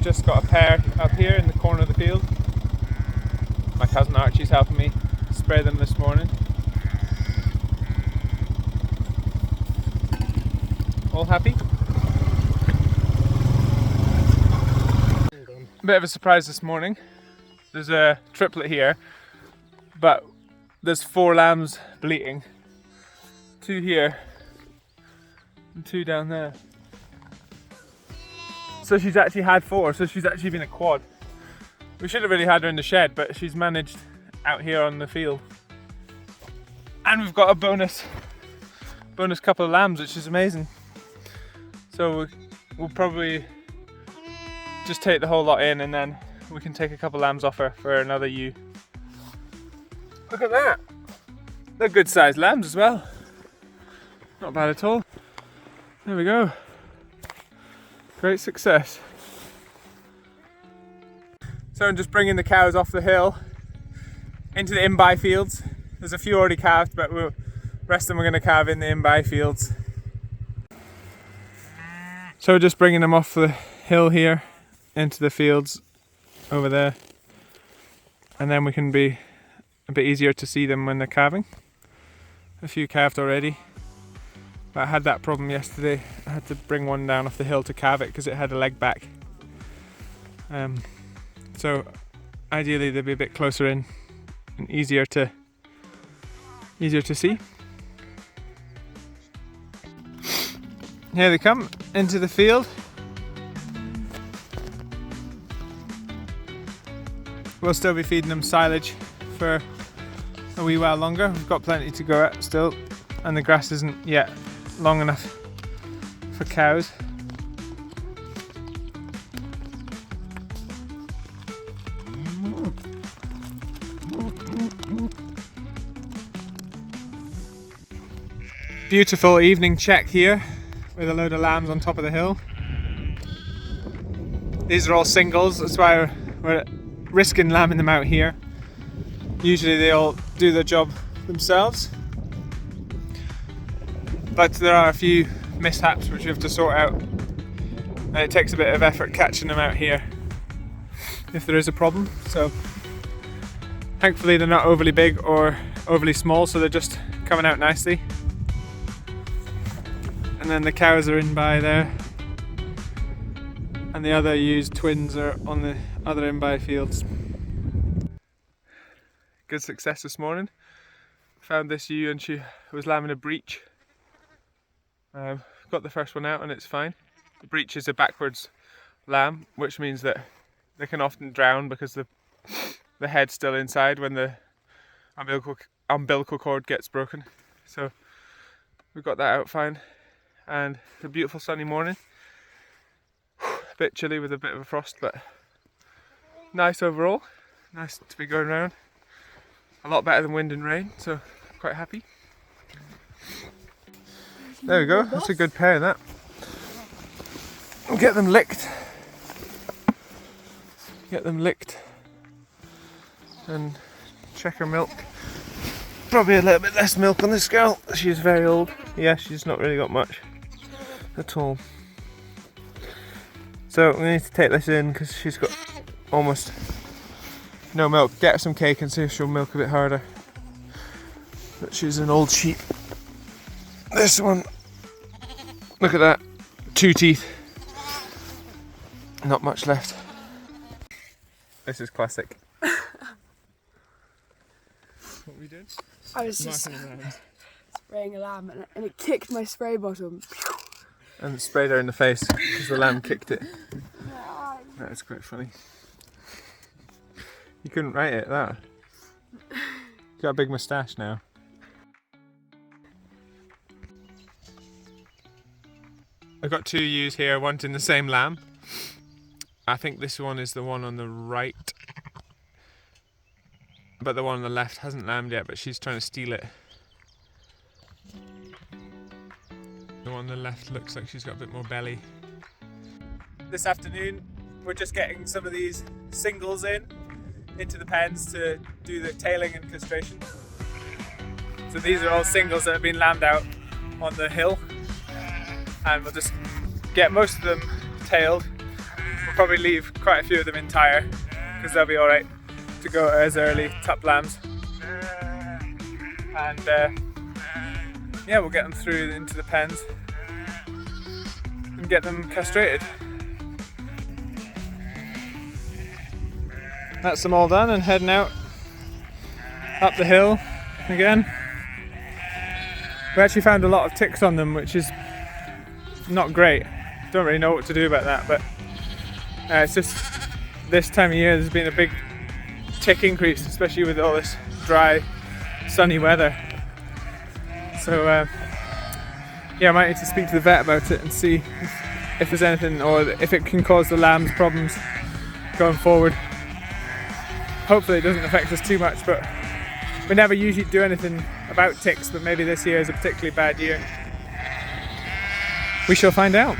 just got a pair up here in the corner of the field. My cousin Archie's helping me spray them this morning. All happy? A bit of a surprise this morning. There's a triplet here, but there's 4 lambs bleating. 2 here and 2 down there. So she's actually had 4, so she's actually been a quad. We should have really had her in the shed, but she's managed out here on the field. And we've got a bonus couple of lambs, which is amazing. So we'll probably just take the whole lot in, and then we can take a couple lambs off her for another ewe. Look at that! They're good sized lambs as well. Not bad at all. There we go. Great success. So I'm just bringing the cows off the hill into the in-by fields. There's a few already calved, but the rest of them we're going to calve in the in-by fields. So we're just bringing them off the hill here into the fields over there, and then we can be a bit easier to see them when they're calving. A few calved already, but I had that problem yesterday. I had to bring one down off the hill to calve it because it had a leg back. So ideally they'd be a bit closer in and easier to see. Here they come into the field. We'll still be feeding them silage for a wee while longer. We've got plenty to go at still, and the grass isn't yet long enough for cows. Beautiful evening check here with a load of lambs on top of the hill. These are all singles, that's why we're risking lambing them out here. Usually they all do their job themselves, but there are a few mishaps which we have to sort out, and it takes a bit of effort catching them out here if there is a problem. So thankfully they're not overly big or overly small, so they're just coming out nicely. And then the cows are in by there, and the other ewes, twins, are on the other in-by fields. Good success this morning. Found this ewe and she was lambing a breech. Got the first one out and it's fine. The breech is a backwards lamb, which means that they can often drown because the head's still inside when the umbilical cord gets broken. So we got that out fine. And it's a beautiful sunny morning. A bit chilly with a bit of a frost, but nice overall. Nice to be going around. A lot better than wind and rain, so quite happy. There we go, that's a good pair, that. We'll get them licked. And check her milk. Probably a little bit less milk on this girl. She's very old. Yeah, she's not really got much at all. So we need to take this in because she's got almost no milk. Get her some cake and see if she'll milk a bit harder. But she's an old sheep. This one, look at that, 2 teeth. Not much left. This is classic. What were we doing? I was just spraying a lamb and it kicked my spray bottom. And sprayed her in the face because the lamb kicked it. That is quite funny. You couldn't write it, that. You got a big moustache now. I've got 2 ewes here wanting the same lamb. I think this one is the one on the right, but the one on the left hasn't lambed yet, but she's trying to steal it. The one on the left looks like she's got a bit more belly. This afternoon we're just getting some of these singles into the pens to do the tailing and castration. So these are all singles that have been lambed out on the hill, and we'll just get most of them tailed. We'll probably leave quite a few of them entire because they'll be alright to go as early tup lambs. And yeah, we'll get them through into the pens and get them castrated. That's them all done and heading out up the hill again. We actually found a lot of ticks on them, which is not great. Don't really know what to do about that, but it's just this time of year there's been a big tick increase, especially with all this dry, sunny weather. So yeah, I might need to speak to the vet about it and see if there's anything, or if it can cause the lambs problems going forward. Hopefully it doesn't affect us too much, but we never usually do anything about ticks, but maybe this year is a particularly bad year. We shall find out.